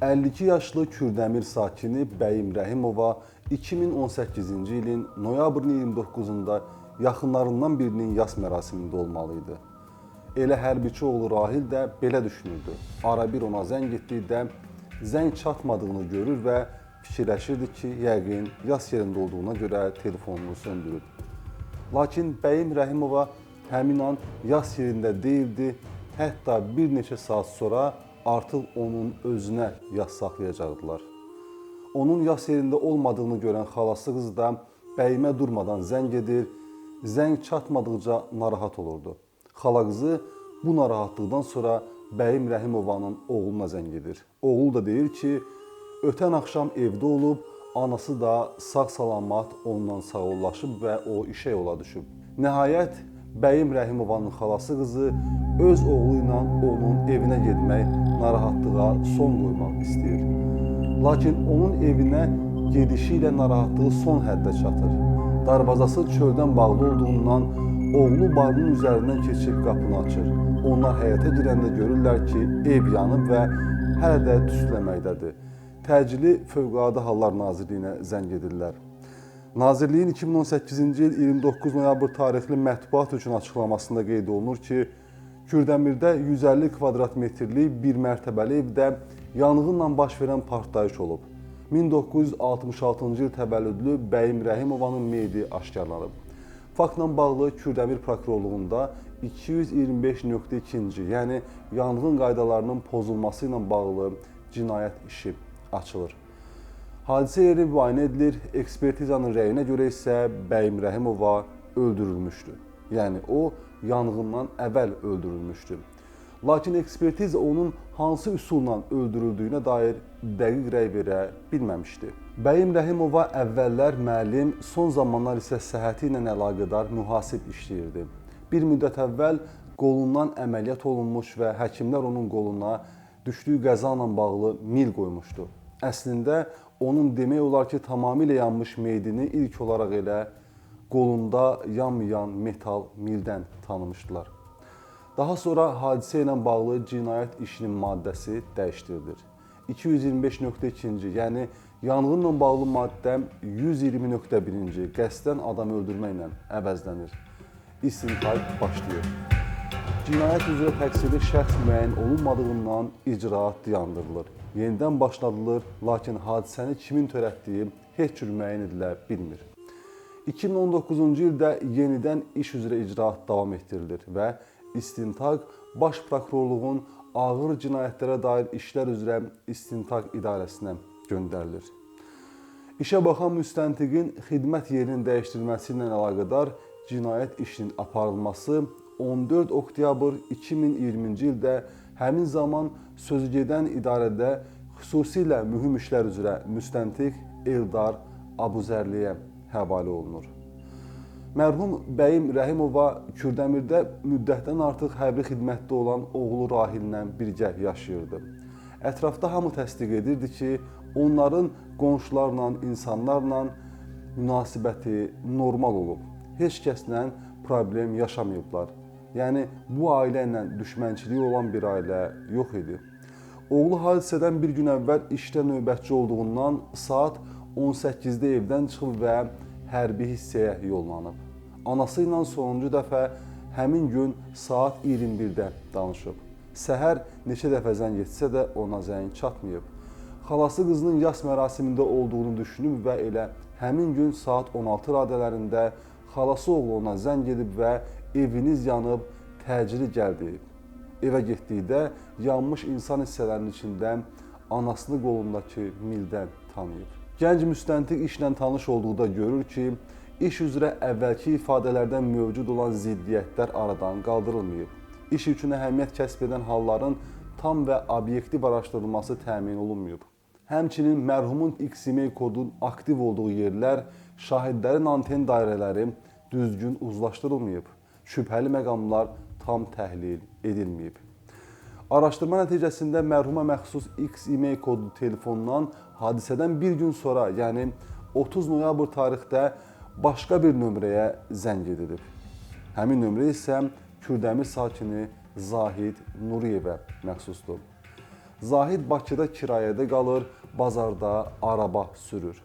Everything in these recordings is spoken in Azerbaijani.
52 yaşlı Kürdəmir sakini Bəyim Rəhimova 2018-ci ilin noyabrın 29-da yaxınlarından birinin yas mərasimində olmalı idi. Elə hərbiçi oğlu Rahil də belə düşünürdü. Arabir ona zəng etdikdə zəng çatmadığını görür və fikirləşirdi ki, yəqin yas yerində olduğuna görə telefonunu söndürür. Lakin Bəyim Rəhimova həmin an yas yerində deyildi, hətta bir neçə saat sonra artıq onun özünə yas saxlayacaqdılar. Onun yas yerində olmadığını görən xalası qız da Bəyimə durmadan zəng edir, zəng çatmadıqca narahat olurdu. Xala qızı bu narahatlıqdan sonra Bəyim Rəhimovanın oğluna zəng edir. Oğul da deyir ki, ötən axşam evdə olub, anası da sağ-salamat ondan sağollaşıb və o işə yola düşüb. Nəhayət, Bəyim Rəhimovanın xalası qızı öz oğlu ilə onun evinə getmək, narahatlığa son qoymaq istəyir. Lakin onun evinə gedişi ilə narahatlığı son həddə çatır. Darvazası çöldən bağlı olduğundan oğlu barının üzərindən keçib qapını açır. Onlar həyətə girəndə görürlər ki, ev yanıb və hələ də tüstüləməkdədir. Təcili Fövqəladə Hallar Nazirliyinə zəng edirlər. Nazirliyin 2018-ci il 29 noyabr tarixli mətbuat üçün açıqlamasında qeyd olunur ki, Kürdəmirdə 150 kvadrat metrlik bir mərtəbəli evdə yanğınla baş verən partlayış olub. 1966-cı il təvəllüdlü Bəyim Rəhimovanın meyidi aşkarlanıb. Faktla bağlı Kürdəmir prokurorluğunda 225.2, yəni yanğın qaydalarının pozulması ilə bağlı cinayət işi açılır. Hadisə yeri müayinə edilir, ekspertizanın rəyinə görə isə Bəyim Rəhimova öldürülmüşdü. Yəni o, yanğından əvvəl öldürülmüşdü. Lakin ekspertiza onun hansı üsulla öldürüldüyünə dair dəqiq rəy verə bilməmişdi. Bəyim Rəhimova əvvəllər müəllim, son zamanlar isə səhhəti ilə əlaqədar mühasib işləyirdi. Bir müddət əvvəl qolundan əməliyyat olunmuş və həkimlər onun qoluna düşdüyü qəza ilə bağlı mil qoymuşdu. Əslində, onun demək olar ki, tamamilə yanmış meyidini ilk olaraq elə qolunda yanmayan metal mildən tanımışdılar. Daha sonra hadisə ilə bağlı cinayət işinin maddəsi dəyişdirilir. 225.2, yəni yanğınla bağlı maddə 120.1 qəsdən adam öldürməklə əvəzlənir. İstintaq başlayır. Cinayət üzrə təqsirli şəxs müəyyən olunmadığından icraat dayandırılır. Yenidən başladılır, lakin hadisəni kimin törətdiyi heç cür müəyyən edilə bilmir. 2019-cu ildə yenidən iş üzrə icraat davam etdirilir və istintaq Baş Prokurorluğun ağır cinayətlərə dair işlər üzrə istintaq idarəsinə göndərilir. İşə baxan müstəntiqin xidmət yerinin dəyişdirilməsi ilə əlaqədar cinayət işinin aparılması 14 oktyabr 2020-ci ildə həmin zaman sözügedən idarədə xüsusilə mühüm işlər üzrə müstəntiq Eldar Abuzərliyə həvalə olunur. Mərhum Bəyim Rəhimova Kürdəmirdə müddətdən artıq hərbi xidmətdə olan oğlu Rahillə birgə yaşayırdı. Ətrafda hamı təsdiq edirdi ki, onların qonşularla, insanlarla münasibəti normal olub. Heç kəslə problem yaşamayıblar. Yəni, bu ailə ilə düşmənçiliyi olan bir ailə yox idi. Oğlu hadisədən bir gün əvvəl işdə növbətçi olduğundan saat 18-də evdən çıxıb və hərbi hissəyə yollanıb. Anası ilə sonuncu dəfə həmin gün saat 21-də danışıb. Səhər neçə dəfə zəng etsə də ona zəng çatmayıb. Xalası qızının yas mərasimində olduğunu düşünüb və elə həmin gün saat 16 radələrində xalası oğlu ona zəng edib və eviniz yanıb, təcili gəl deyib. Evə getdikdə yanmış insan hissələrinin içində anasını qolundakı mildən tanıyıb. Gənc müstəntiq işlə tanış olduqda görür ki, iş üzrə əvvəlki ifadələrdən mövcud olan ziddiyyətlər aradan qaldırılmayıb. İş üçün əhəmiyyət kəsb edən halların tam və obyektiv araşdırılması təmin olunmayıb. Həmçinin mərhumun X-email kodun aktiv olduğu yerlər, şahidlərin anten dairələri düzgün uzlaşdırılmayıb. Şübhəli məqamlar tam təhlil edilməyib. Araşdırma nəticəsində mərhuma məxsus X-email kodu telefonundan hadisədən bir gün sonra, yəni 30 noyabr tarixdə başqa bir nömrəyə zəng edilib. Həmin nömrə isə Kürdəmir sakini Zahid Nuriyevə məxsusdur. Zahid Bakıda kirayədə qalır, bazarda araba sürür.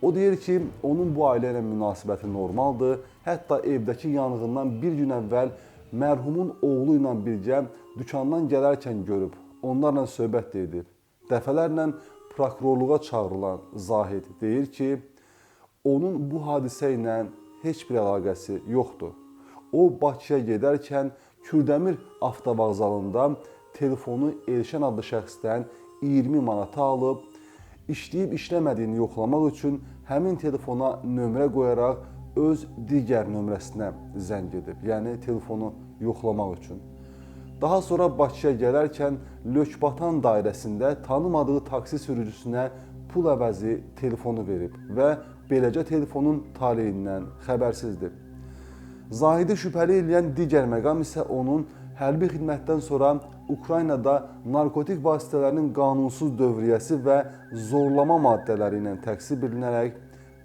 O deyir ki, onun bu ailə ilə münasibəti normaldır. Hətta evdəki yanğından bir gün əvvəl mərhumun oğlu ilə birgə dükandan gələrkən görüb, onlarla söhbət də edib. Dəfələrlə prokurorluğa çağırılan Zahid deyir ki, onun bu hadisə ilə heç bir əlaqəsi yoxdur. O, Bakıya gedərkən Kürdəmir avtovağzalında telefonu Elşən adlı şəxsdən 20 manata alıb, işləyib işləmədiyini yoxlamaq üçün həmin telefona nömrə qoyaraq öz digər nömrəsinə zəng edib, yəni telefonu yoxlamaq üçün. Daha sonra Bakıya gələrkən Lökbatan dairəsində tanımadığı taksi sürücüsünə pul əvəzi telefonu verib və beləcə telefonun taleyindən xəbərsizdir. Zahidi şübhəli eləyən digər məqam isə onun hərbi xidmətdən sonra Ukraynada narkotik vasitələrinin qanunsuz dövriyyəsi və zorlama maddələri ilə təqsib edilərək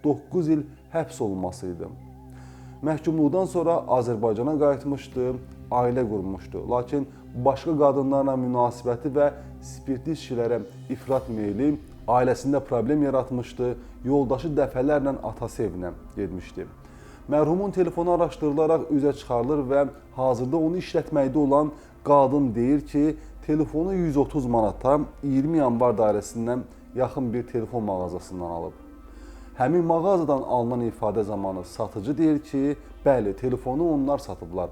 9 il həbs olunması idi. Məhkumluqdan sonra Azərbaycana qayıtmışdı, ailə qurmuşdu. Lakin başqa qadınlarla münasibəti və spirtli işçilərə ifrat meyli ailəsində problem yaratmışdı, yoldaşı dəfələrlə atası evinə getmişdi. Mərhumun telefonu araşdırılaraq üzə çıxarılır və hazırda onu işlətməkdə olan qadın deyir ki, telefonu 130 manata 20 yanvar dairəsindən yaxın bir telefon mağazasından alıb. Həmin mağazadan alınan ifadə zamanı satıcı deyir ki, bəli, telefonu onlar satıblar.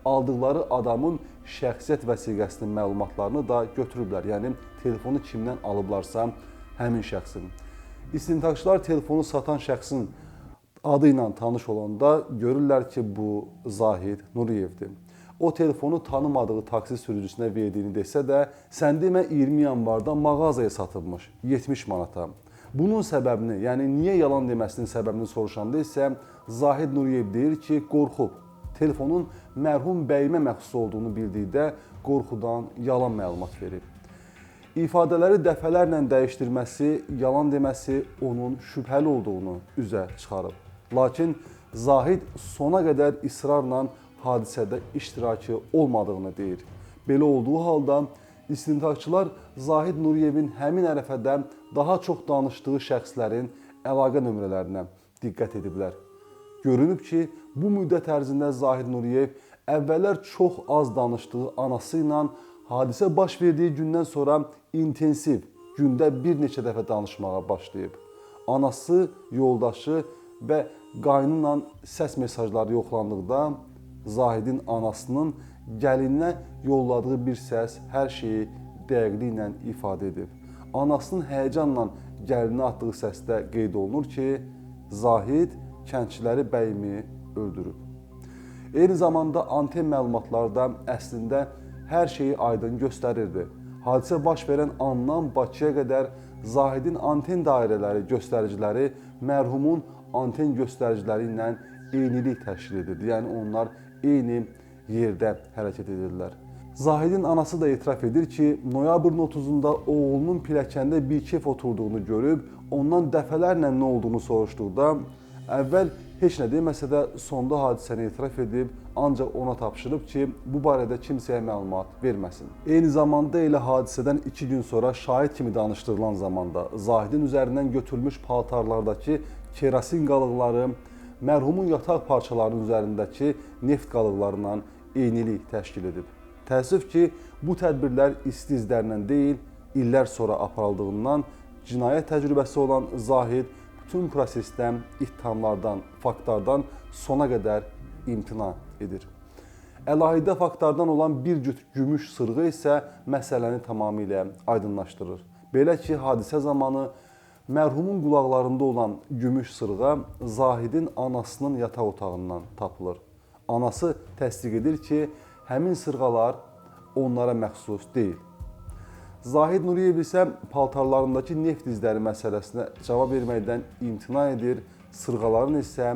Aldıqları adamın şəxsiyyət vəsiqəsinin məlumatlarını da götürüblər. Yəni, telefonu kimdən alıblarsa, həmin şəxsin. İstintaqçılar telefonu satan şəxsin adı ilə tanış olanda görürlər ki, bu Zahid Nuriyevdir. O telefonu tanımadığı taksi sürücüsünə verdiyini desə də, sən demə 20 yanvarda mağazaya satılmış 70 manata. Bunun səbəbini, yəni niyə yalan deməsinin səbəbini soruşanda isə Zahid Nuriyev deyir ki, qorxub. Telefonun mərhum bəyimə məxsus olduğunu bildikdə qorxudan yalan məlumat verib. İfadələri dəfələrlə dəyişdirməsi, yalan deməsi onun şübhəli olduğunu üzə çıxarıb. Lakin Zahid sona qədər israrla hadisədə iştirakı olmadığını deyir. Belə olduğu halda istintaqçılar Zahid Nuriyevin həmin ərəfədə daha çox danışdığı şəxslərin əlaqə nömrələrinə diqqət ediblər. Görünüb ki, bu müddət ərzində Zahid Nuriyev əvvəllər çox az danışdığı anası ilə hadisə baş verdiyi gündən sonra intensiv, gündə bir neçə dəfə danışmağa başlayıb. Anası, yoldaşı və qaynıyla səs mesajları yoxlandıqda Zahidin anasının gəlininə yolladığı bir səs hər şeyi dəqiqliklə ifadə edib. Anasının həyəcanla gəlinə atdığı səsdə qeyd olunur ki, Zahid kəndçiləri bəyimi öldürüb. Eyni zamanda anten məlumatları da əslində hər şeyi aydın göstərirdi. Hadisə baş verən andan Bakıya qədər Zahidin anten dairələri, göstəriciləri mərhumun anten göstəriciləri ilə eynilik təşkil edirdi. Yəni onlar eyni yerdə hərəkət edirlər. Zahidin anası da etiraf edir ki, noyabrın 30-da oğlunun pilləkəndə bir kef oturduğunu görüb, ondan dəfələrlə nə olduğunu soruşduqda, əvvəl heç nə deməsə də sonda hadisəni etiraf edib, ancaq ona tapşırıb ki, bu barədə kimsəyə məlumat verməsin. Eyni zamanda elə hadisədən 2 gün sonra şahid kimi danışdırılan zamanda Zahidin üzərindən götürülmüş paltarlardakı kerasin qalıqları mərhumun yataq parçalarının üzərindəki neft qalıqlarından eynilik təşkil edib. Təəssüf ki, bu tədbirlər isti izlərlə deyil, illər sonra aparıldığından cinayət təcrübəsi olan Zahid bütün prosesdən, ittihamlardan, faktlardan sona qədər imtina edir. Əlahidə faktlardan olan bir cüt gümüş sırğı isə məsələni tamamilə aydınlaşdırır. Belə ki, hadisə zamanı mərhumun qulaqlarında olan gümüş sırğa Zahidin anasının yataq otağından tapılır. Anası təsdiq edir ki, həmin sırğalar onlara məxsus deyil. Zahid Nuriyev isə paltarlarındakı neft izləri məsələsinə cavab verməkdən imtina edir, sırğaların isə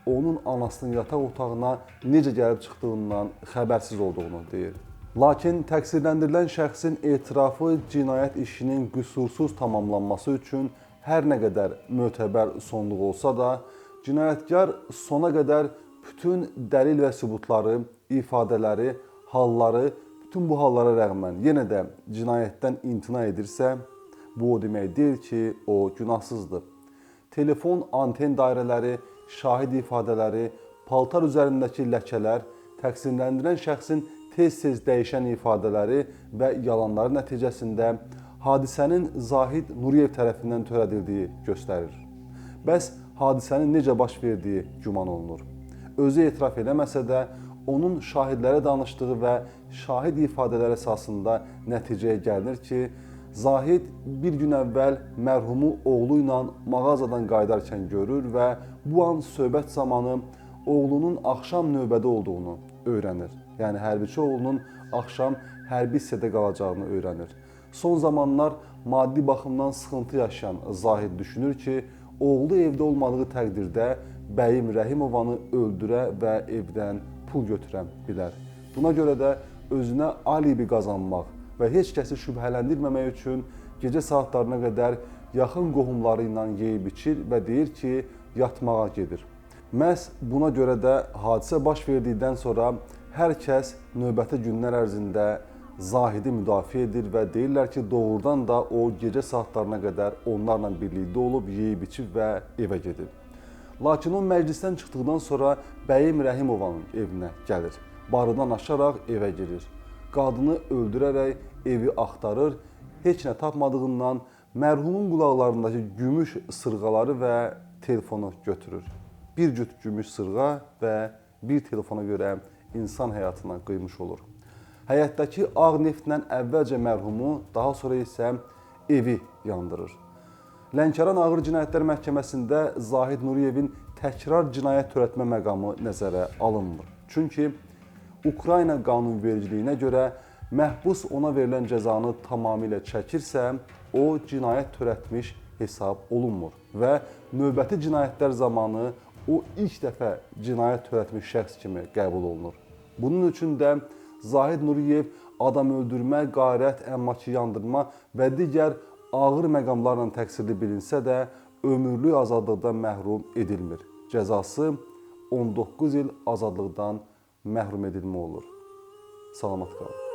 onun anasının yataq otağına necə gəlib çıxdığından xəbərsiz olduğunu deyir. Lakin təqsirləndirilən şəxsin etirafı cinayət işinin qüsursuz tamamlanması üçün hər nə qədər mötəbər sonluq olsa da, cinayətkar sona qədər bütün dəlil və sübutları, ifadələri, halları, bütün bu hallara rəğmən yenə də cinayətdən imtina edirsə, bu o demək deyil ki, o günahsızdır. Telefon anten dairələri, şahid ifadələri, paltar üzərindəki ləkələr, təqsirləndirilən şəxsin tez-tez dəyişən ifadələri və yalanları nəticəsində hadisənin Zahid Nuriyev tərəfindən törədildiyi göstərir. Bəs hadisənin necə baş verdiyi güman olunur. Özü etiraf eləməsə də, onun şahidlərə danışdığı və şahid ifadələr əsasında nəticəyə gəlinir ki, Zahid bir gün əvvəl mərhumu oğlu ilə mağazadan qayıdarkən görür və bu an söhbət zamanı oğlunun axşam növbədə olduğunu öyrənir. Yəni hərbiçi oğlunun axşam hərbi hissədə qalacağını öyrənir. Son zamanlar maddi baxımdan sıxıntı yaşayan Zahid düşünür ki, oğlu evdə olmadığı təqdirdə bəyim Rəhimovanı öldürə və evdən pul götürə bilər. Buna görə də özünə alibi qazanmaq və heç kəsi şübhələndirməmək üçün gecə saatlarına qədər yaxın qohumları ilə yeyib içir və deyir ki, yatmağa gedir. Məhz buna görə də hadisə baş verdikdən sonra hər kəs növbəti günlər ərzində Zahidi müdafiə edir və deyirlər ki, doğrudan da o gecə saatlarına qədər onlarla birlikdə olub, yeyib içib və evə gedir. Lakin o məclisdən çıxdıqdan sonra bəyim Rəhimovanın evinə gəlir. Barıdan aşaraq evə girir. Qadını öldürərək evi axtarır, heç nə tapmadığından mərhumun qulaqlarındakı gümüş sırğaları və telefonu götürür. Bir cüt gümüş sırğa və bir telefona görə insan həyatına qıymış olur. Həyətdəki ağ neftlə əvvəlcə mərhumu, daha sonra isə evi yandırır. Lənkəran Ağır Cinayətlər Məhkəməsində Zahid Nuriyevin təkrar cinayət törətmə məqamı nəzərə alınmır. Çünki Ukrayna qanunvericiliyinə görə məhbus ona verilən cəzanı tamamilə çəkirsə, o cinayət törətmiş hesab olunmur və növbəti cinayətlər zamanı o ilk dəfə cinayət törətmiş şəxs kimi qəbul olunur. Bunun üçün də Zahid Nuriyev adam öldürmə, qarət, əmlakı yandırma və digər ağır məqamlarla təqsirli bilinsə də ömürlük azadlıqdan məhrum edilmir. Cəzası 19 il azadlıqdan məhrum edilmə olur. Salamat qalın.